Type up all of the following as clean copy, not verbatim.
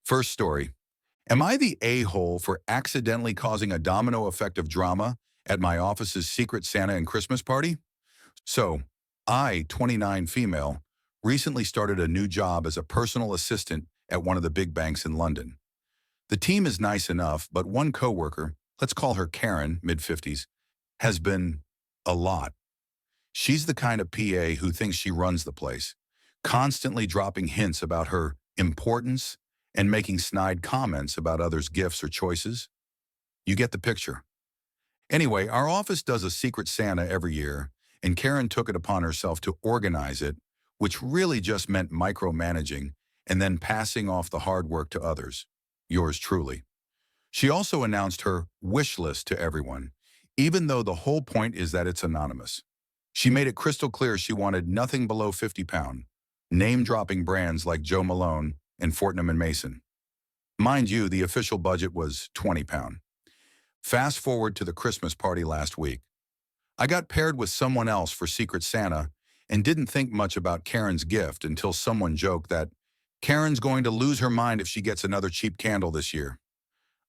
First story. Am I the a-hole for accidentally causing a domino effect of drama at my office's Secret Santa and Christmas party? So, I, 29 female, recently started a new job as a personal assistant at one of the big banks in London. The team is nice enough, but one coworker, let's call her Karen, mid-50s, has been a lot. She's the kind of PA who thinks she runs the place, constantly dropping hints about her importance and making snide comments about others' gifts or choices. You get the picture. Anyway, our office does a Secret Santa every year, and Karen took it upon herself to organize it, which really just meant micromanaging and then passing off the hard work to others. Yours truly. She also announced her wish list to everyone, even though the whole point is that it's anonymous. She made it crystal clear she wanted nothing below 50 pounds, name-dropping brands like Joe Malone and Fortnum and Mason. Mind you, the official budget was 20 pounds. Fast forward to the Christmas party last week. I got paired with someone else for Secret Santa and didn't think much about Karen's gift until someone joked that Karen's going to lose her mind if she gets another cheap candle this year.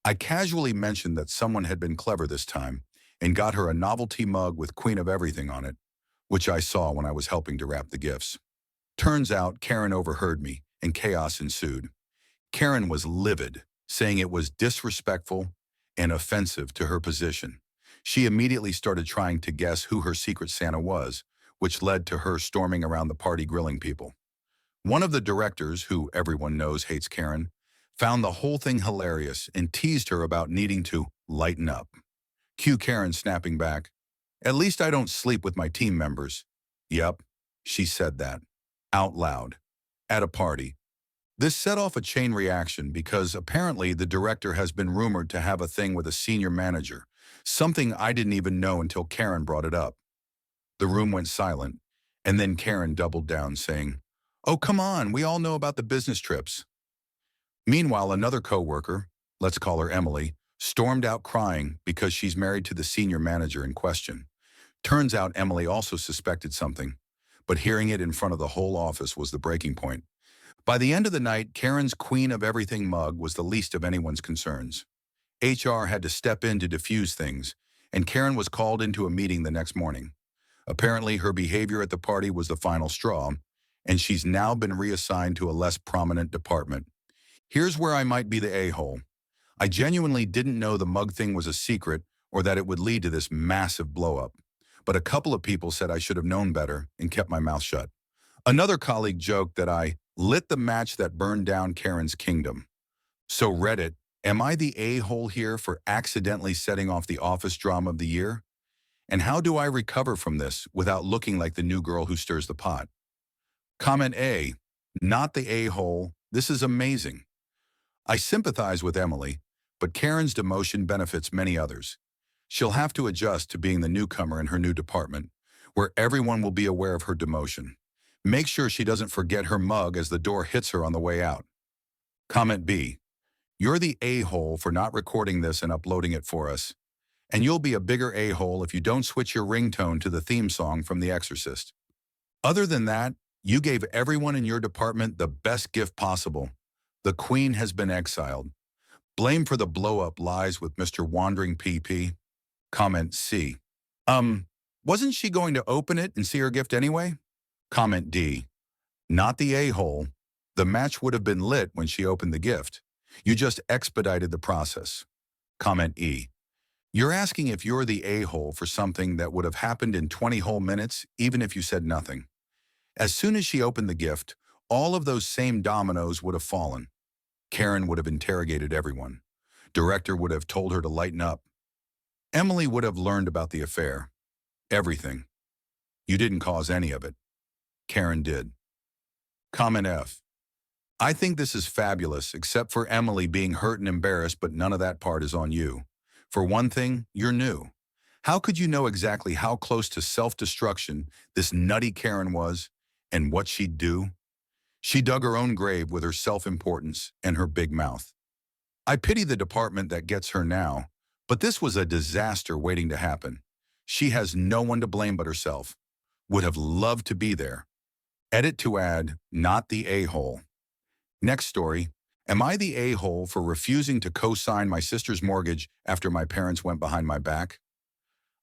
I casually mentioned that someone had been clever this time and got her a novelty mug with Queen of Everything on it, which I saw when I was helping to wrap the gifts. Turns out Karen overheard me and chaos ensued. Karen was livid, saying it was disrespectful and offensive to her position. She immediately started trying to guess who her Secret Santa was, which led to her storming around the party grilling people. One of the directors, who everyone knows hates Karen, found the whole thing hilarious and teased her about needing to lighten up. Cue Karen snapping back, "At least I don't sleep with my team members." Yep, she said that, out loud, at a party. This set off a chain reaction because apparently the director has been rumored to have a thing with a senior manager, something I didn't even know until Karen brought it up. The room went silent, and then Karen doubled down, saying, "Oh, come on, we all know about the business trips." Meanwhile, another coworker, let's call her Emily, stormed out crying because she's married to the senior manager in question. Turns out Emily also suspected something, but hearing it in front of the whole office was the breaking point. By the end of the night, Karen's Queen of Everything mug was the least of anyone's concerns. HR had to step in to diffuse things, and Karen was called into a meeting the next morning. Apparently, her behavior at the party was the final straw, and she's now been reassigned to a less prominent department. Here's where I might be the a-hole. I genuinely didn't know the mug thing was a secret or that it would lead to this massive blow-up, but a couple of people said I should have known better and kept my mouth shut. Another colleague joked that I lit the match that burned down Karen's kingdom. So Reddit, am I the a-hole here for accidentally setting off the office drama of the year? And how do I recover from this without looking like the new girl who stirs the pot? Comment A, not the a-hole, this is amazing. I sympathize with Emily, but Karen's demotion benefits many others. She'll have to adjust to being the newcomer in her new department, where everyone will be aware of her demotion. Make sure she doesn't forget her mug as the door hits her on the way out. Comment B, you're the a-hole for not recording this and uploading it for us. And you'll be a bigger a-hole if you don't switch your ringtone to the theme song from The Exorcist. Other than that, you gave everyone in your department the best gift possible. The Queen has been exiled. Blame for the blow-up lies with Mr. Wandering PP. Comment C. Wasn't she going to open it and see her gift anyway? Comment D. Not the a-hole. The match would have been lit when she opened the gift. You just expedited the process. Comment E. You're asking if you're the a-hole for something that would have happened in 20 whole minutes, even if you said nothing. As soon as she opened the gift, all of those same dominoes would have fallen. Karen would have interrogated everyone. Director would have told her to lighten up. Emily would have learned about the affair. Everything. You didn't cause any of it. Karen did. Comment F. I think this is fabulous, except for Emily being hurt and embarrassed, but none of that part is on you. For one thing, you're new. How could you know exactly how close to self-destruction this nutty Karen was and what she'd do? She dug her own grave with her self-importance and her big mouth. I pity the department that gets her now, but this was a disaster waiting to happen. She has no one to blame but herself. Would have loved to be there. Edit to add, not the a-hole. Next story. Am I the a-hole for refusing to co-sign my sister's mortgage after my parents went behind my back?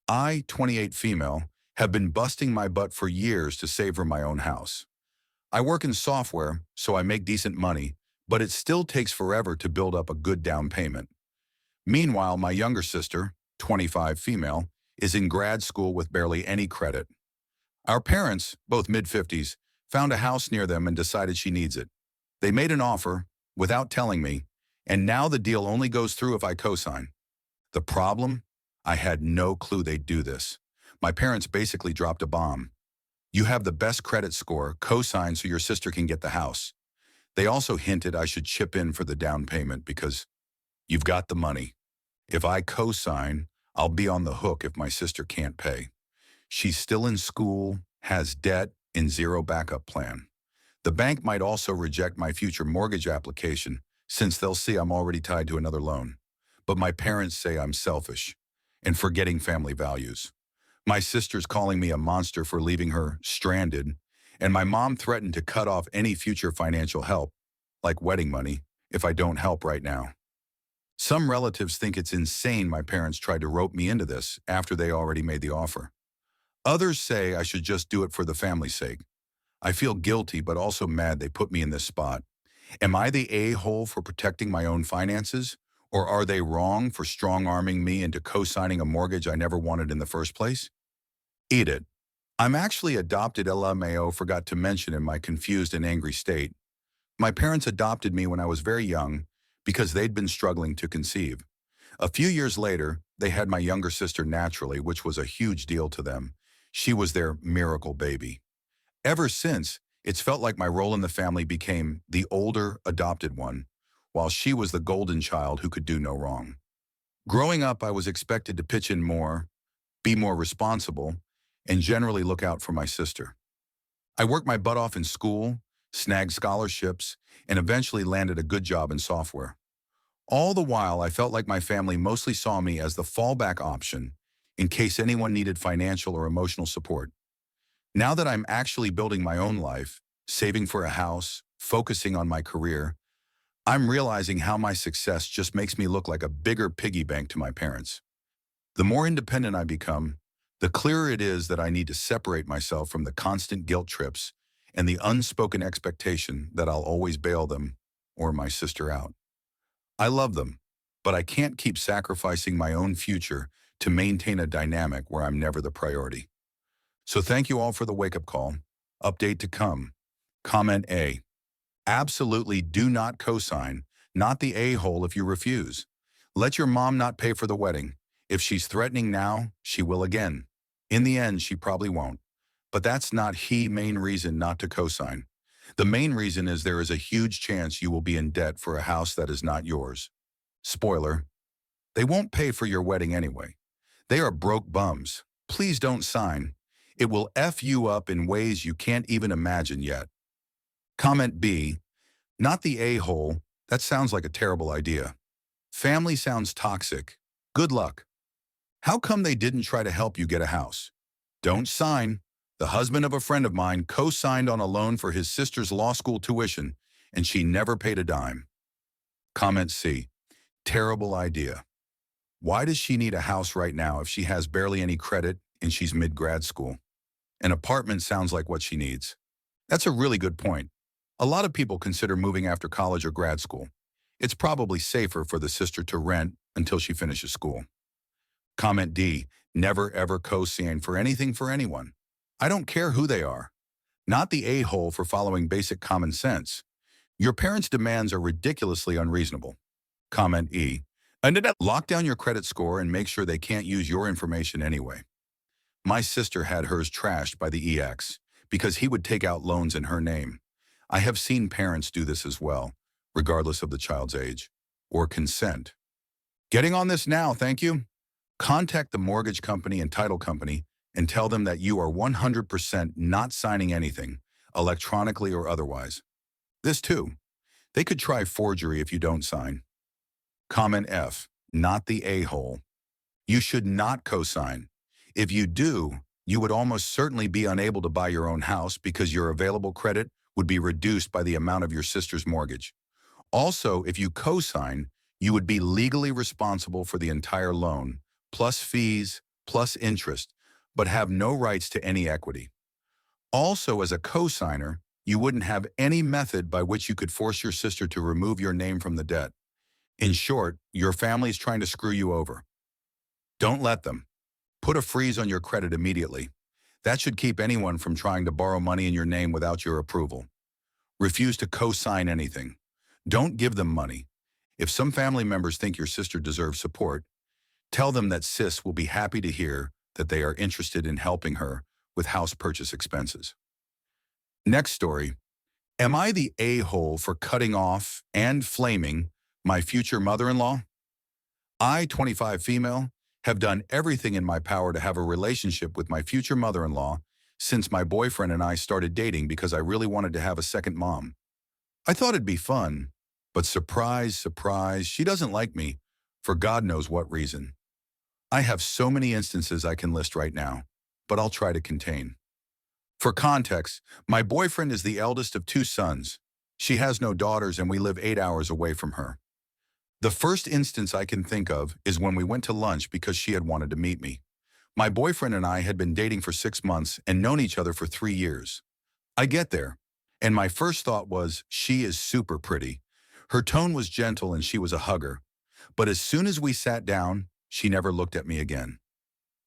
I, 28 female, have been busting my butt for years to save her my own house. I work in software, so I make decent money, but it still takes forever to build up a good down payment. Meanwhile, my younger sister, 25 female, is in grad school with barely any credit. Our parents, both mid-50s, found a house near them and decided she needs it. They made an offer, without telling me, and now the deal only goes through if I co-sign. The problem? I had no clue they'd do this. My parents basically dropped a bomb. You have the best credit score, co-sign so your sister can get the house. They also hinted I should chip in for the down payment because you've got the money. If I co-sign, I'll be on the hook if my sister can't pay. She's still in school, has debt, and zero backup plan. The bank might also reject my future mortgage application since they'll see I'm already tied to another loan. But my parents say I'm selfish and forgetting family values. My sister's calling me a monster for leaving her stranded, and my mom threatened to cut off any future financial help, like wedding money, if I don't help right now. Some relatives think it's insane my parents tried to rope me into this after they already made the offer. Others say I should just do it for the family's sake. I feel guilty but also mad they put me in this spot. Am I the a-hole for protecting my own finances? Or are they wrong for strong-arming me into co-signing a mortgage I never wanted in the first place? Eat it. I'm actually adopted. LMAO forgot to mention in my confused and angry state. My parents adopted me when I was very young because they'd been struggling to conceive. A few years later, they had my younger sister naturally, which was a huge deal to them. She was their miracle baby. Ever since, it's felt like my role in the family became the older, adopted one, while she was the golden child who could do no wrong. Growing up, I was expected to pitch in more, be more responsible, and generally look out for my sister. I worked my butt off in school, snagged scholarships, and eventually landed a good job in software. All the while, I felt like my family mostly saw me as the fallback option in case anyone needed financial or emotional support. Now that I'm actually building my own life, saving for a house, focusing on my career, I'm realizing how my success just makes me look like a bigger piggy bank to my parents. The more independent I become, the clearer it is that I need to separate myself from the constant guilt trips and the unspoken expectation that I'll always bail them or my sister out. I love them, but I can't keep sacrificing my own future to maintain a dynamic where I'm never the priority. So thank you all for the wake-up call. Update to come. Comment A. Absolutely do not co-sign, not the a-hole if you refuse. Let your mom not pay for the wedding. If she's threatening now, she will again. In the end, she probably won't. But that's not the main reason not to co-sign. The main reason is there is a huge chance you will be in debt for a house that is not yours. Spoiler, they won't pay for your wedding anyway. They are broke bums. Please don't sign. It will F you up in ways you can't even imagine yet. Comment B. Not the a-hole. That sounds like a terrible idea. Family sounds toxic. Good luck. How come they didn't try to help you get a house? Don't sign. The husband of a friend of mine co-signed on a loan for his sister's law school tuition, and she never paid a dime. Comment C. Terrible idea. Why does she need a house right now if she has barely any credit and she's mid-grad school? An apartment sounds like what she needs. That's a really good point. A lot of people consider moving after college or grad school. It's probably safer for the sister to rent until she finishes school. Comment D. Never ever co-sign for anything for anyone. I don't care who they are. Not the a-hole for following basic common sense. Your parents' demands are ridiculously unreasonable. Comment E. Lock down your credit score and make sure they can't use your information anyway. My sister had hers trashed by the EX because he would take out loans in her name. I have seen parents do this as well, regardless of the child's age or consent. Getting on this now, thank you. Contact the mortgage company and title company and tell them that you are 100% not signing anything, electronically or otherwise. This too. They could try forgery if you don't sign. Comment F. Not the a-hole. You should not co-sign. If you do, you would almost certainly be unable to buy your own house because your available credit would be reduced by the amount of your sister's mortgage. Also, if you co-sign, you would be legally responsible for the entire loan, plus fees, plus interest, but have no rights to any equity. Also, as a co-signer, you wouldn't have any method by which you could force your sister to remove your name from the debt. In short, your family is trying to screw you over. Don't let them. Put a freeze on your credit immediately. That should keep anyone from trying to borrow money in your name without your approval. Refuse to co-sign anything. Don't give them money. If some family members think your sister deserves support, tell them that sis will be happy to hear that they are interested in helping her with house purchase expenses. Next story. Am I the a-hole for cutting off and flaming my future mother-in-law? I, 25 female, have done everything in my power to have a relationship with my future mother-in-law since my boyfriend and I started dating because I really wanted to have a second mom. I thought it'd be fun, but surprise, surprise, she doesn't like me for God knows what reason. I have so many instances I can list right now, but I'll try to contain. For context, my boyfriend is the eldest of 2 sons. She has no daughters and we live 8 hours away from her. The first instance I can think of is when we went to lunch because she had wanted to meet me. My boyfriend and I had been dating for 6 months and known each other for 3 years. I get there, and my first thought was, she is super pretty. Her tone was gentle and she was a hugger. But as soon as we sat down, she never looked at me again.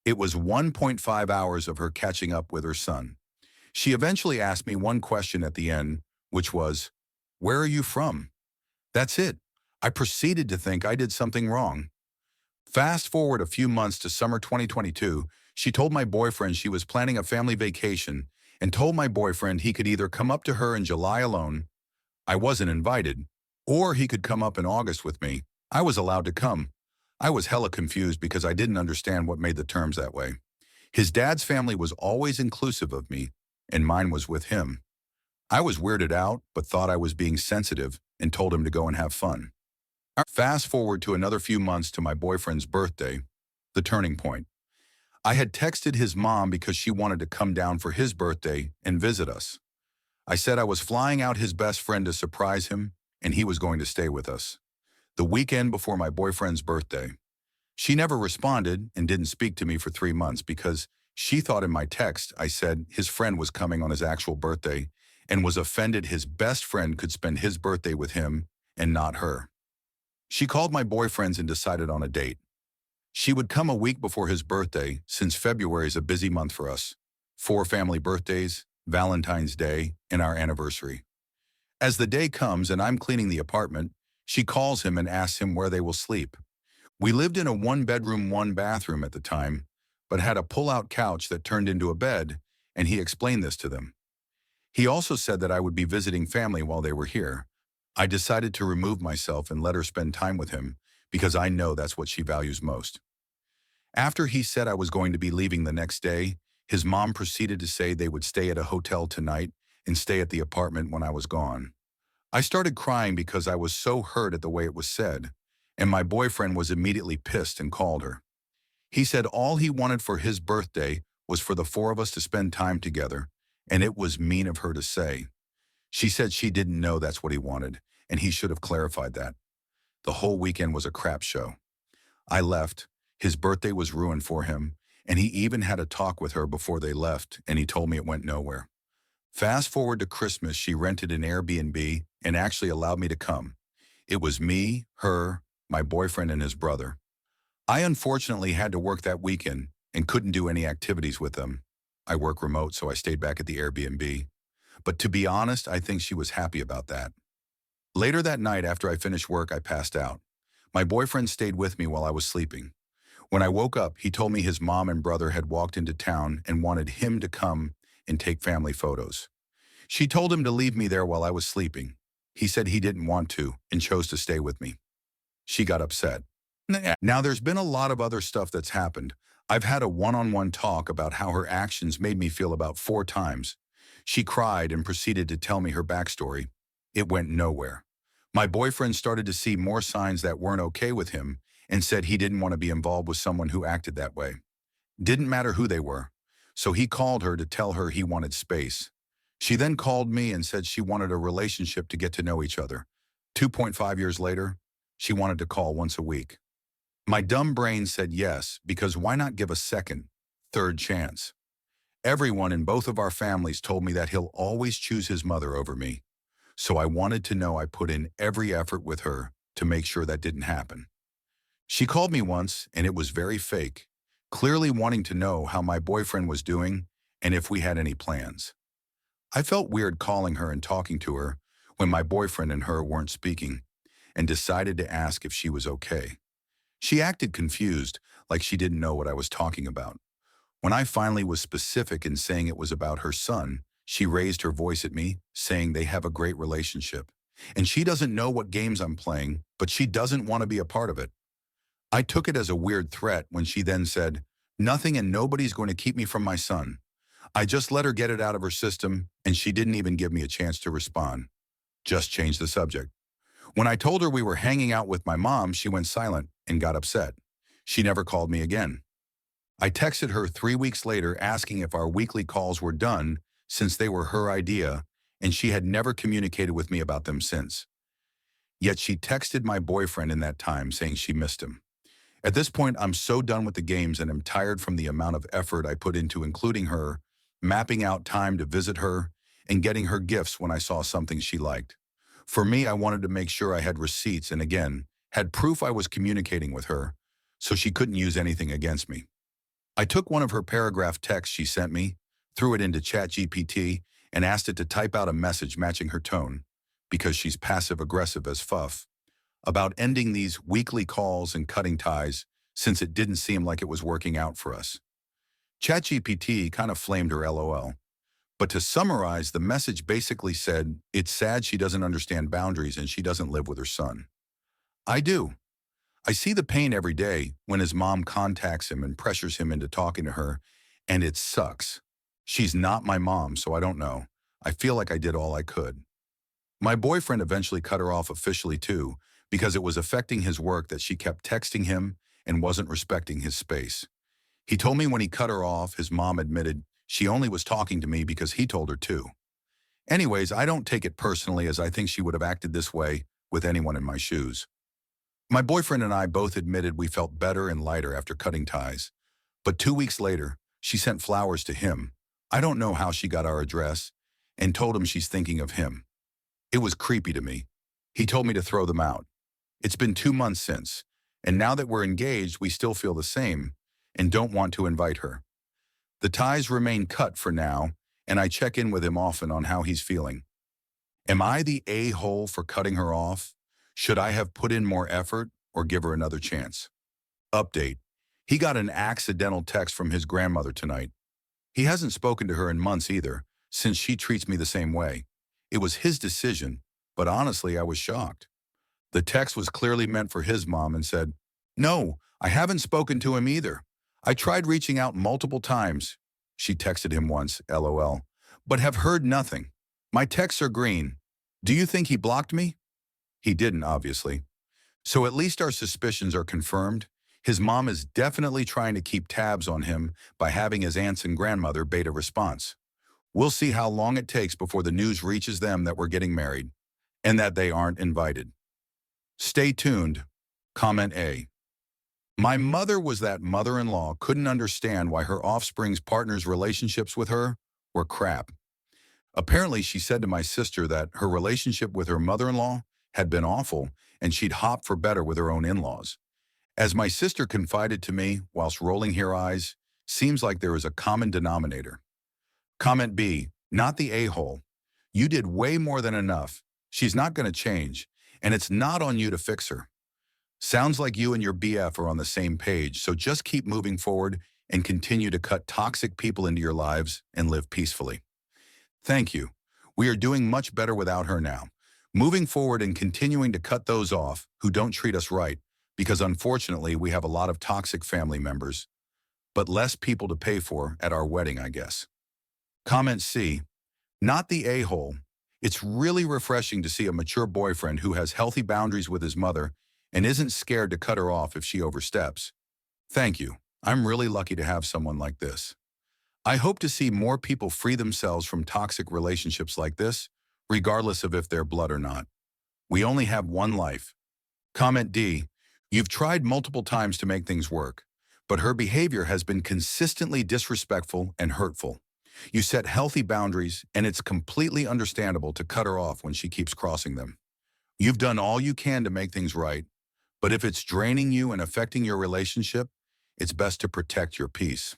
It was 1.5 hours of her catching up with her son. She eventually asked me one question at the end, which was, "Where are you from?" That's it. I proceeded to think I did something wrong. Fast forward a few months to summer 2022, she told my boyfriend she was planning a family vacation and told my boyfriend he could either come up to her in July alone, I wasn't invited, or he could come up in August with me. I was allowed to come. I was hella confused because I didn't understand what made the terms that way. His dad's family was always inclusive of me, and mine was with him. I was weirded out, but thought I was being sensitive and told him to go and have fun. Fast forward to another few months to my boyfriend's birthday, the turning point. I had texted his mom because she wanted to come down for his birthday and visit us. I said I was flying out his best friend to surprise him, and he was going to stay with us. The weekend before my boyfriend's birthday. She never responded and didn't speak to me for 3 months because she thought in my text I said his friend was coming on his actual birthday and was offended his best friend could spend his birthday with him and not her. She called my boyfriends and decided on a date. She would come a week before his birthday, since February is a busy month for us. 4 family birthdays, Valentine's Day, and our anniversary. As the day comes and I'm cleaning the apartment, she calls him and asks him where they will sleep. We lived in a 1-bedroom, 1-bathroom at the time, but had a pull-out couch that turned into a bed, and he explained this to them. He also said that I would be visiting family while they were here. I decided to remove myself and let her spend time with him because I know that's what she values most. After he said I was going to be leaving the next day, his mom proceeded to say they would stay at a hotel tonight and stay at the apartment when I was gone. I started crying because I was so hurt at the way it was said, and my boyfriend was immediately pissed and called her. He said all he wanted for his birthday was for the 4 of us to spend time together, and it was mean of her to say. She said she didn't know that's what he wanted, and he should have clarified that. The whole weekend was a crap show. I left. His birthday was ruined for him, and he even had a talk with her before they left, and he told me it went nowhere. Fast forward to Christmas, she rented an Airbnb and actually allowed me to come. It was me, her, my boyfriend, and his brother. I unfortunately had to work that weekend and couldn't do any activities with them. I work remote, so I stayed back at the Airbnb. But to be honest, I think she was happy about that. Later that night, after I finished work, I passed out. My boyfriend stayed with me while I was sleeping. When I woke up, he told me his mom and brother had walked into town and wanted him to come and take family photos. She told him to leave me there while I was sleeping. He said he didn't want to and chose to stay with me. She got upset. Now, there's been a lot of other stuff that's happened. I've had a one-on-one talk about how her actions made me feel about 4 times. She cried and proceeded to tell me her backstory. It went nowhere. My boyfriend started to see more signs that weren't okay with him and said he didn't want to be involved with someone who acted that way. Didn't matter who they were. So he called her to tell her he wanted space. She then called me and said she wanted a relationship to get to know each other. 2.5 years later, she wanted to call once a week. My dumb brain said yes, because why not give a second, third chance? Everyone in both of our families told me that he'll always choose his mother over me, so I wanted to know I put in every effort with her to make sure that didn't happen. She called me once, and it was very fake, clearly wanting to know how my boyfriend was doing and if we had any plans. I felt weird calling her and talking to her when my boyfriend and her weren't speaking, and decided to ask if she was okay. She acted confused, like she didn't know what I was talking about. When I finally was specific in saying it was about her son, she raised her voice at me, saying they have a great relationship. And she doesn't know what games I'm playing, but she doesn't want to be a part of it. I took it as a weird threat when she then said, "Nothing and nobody's going to keep me from my son." I just let her get it out of her system, and she didn't even give me a chance to respond. Just changed the subject. When I told her we were hanging out with my mom, she went silent and got upset. She never called me again. I texted her 3 weeks later asking if our weekly calls were done since they were her idea, and she had never communicated with me about them since. Yet she texted my boyfriend in that time saying she missed him. At this point, I'm so done with the games and am tired from the amount of effort I put into including her, mapping out time to visit her, and getting her gifts when I saw something she liked. For me, I wanted to make sure I had receipts and again, had proof I was communicating with her, so she couldn't use anything against me. I took one of her paragraph texts she sent me, threw it into ChatGPT, and asked it to type out a message matching her tone, because she's passive-aggressive as fuff, about ending these weekly calls and cutting ties since it didn't seem like it was working out for us. ChatGPT kind of flamed her LOL. But to summarize, the message basically said, it's sad she doesn't understand boundaries and she doesn't live with her son. I do. I see the pain every day when his mom contacts him and pressures him into talking to her, and it sucks. She's not my mom, so I don't know. I feel like I did all I could. My boyfriend eventually cut her off officially too, because it was affecting his work that she kept texting him and wasn't respecting his space. He told me when he cut her off, his mom admitted she only was talking to me because he told her to. Anyways, I don't take it personally, as I think she would have acted this way with anyone in my shoes. My boyfriend and I both admitted we felt better and lighter after cutting ties. But 2 weeks later, she sent flowers to him. I don't know how she got our address, and told him she's thinking of him. It was creepy to me. He told me to throw them out. It's been 2 months since, and now that we're engaged, we still feel the same and don't want to invite her. The ties remain cut for now, and I check in with him often on how he's feeling. Am I the a-hole for cutting her off? Should I have put in more effort or give her another chance? Update. He got an accidental text from his grandmother tonight. He hasn't spoken to her in months either, since she treats me the same way. It was his decision, but honestly, I was shocked. The text was clearly meant for his mom and said, "No, I haven't spoken to him either. I tried reaching out multiple times," she texted him once, LOL, "but have heard nothing. My texts are green. Do you think he blocked me?" He didn't, obviously. So at least our suspicions are confirmed. His mom is definitely trying to keep tabs on him by having his aunts and grandmother bait a response. We'll see how long it takes before the news reaches them that we're getting married and that they aren't invited. Stay tuned. Comment A. My mother was that mother-in-law couldn't understand why her offspring's partner's relationships with her were crap. Apparently, she said to my sister that her relationship with her mother-in-law had been awful and she'd hop for better with her own in-laws. As my sister confided to me whilst rolling her eyes, seems like there is a common denominator. Comment B, not the a-hole. You did way more than enough. She's not going to change, and it's not on you to fix her. Sounds like you and your BF are on the same page, so just keep moving forward and continue to cut toxic people into your lives and live peacefully. Thank you. We are doing much better without her now. Moving forward and continuing to cut those off who don't treat us right, because unfortunately we have a lot of toxic family members, but less people to pay for at our wedding, I guess. Comment C, not the a-hole. It's really refreshing to see a mature boyfriend who has healthy boundaries with his mother and isn't scared to cut her off if she oversteps. Thank you. I'm really lucky to have someone like this. I hope to see more people free themselves from toxic relationships like this, regardless of if they're blood or not. We only have one life. Comment D. You've tried multiple times to make things work, but her behavior has been consistently disrespectful and hurtful. You set healthy boundaries, and it's completely understandable to cut her off when she keeps crossing them. You've done all you can to make things right, but if it's draining you and affecting your relationship, it's best to protect your peace.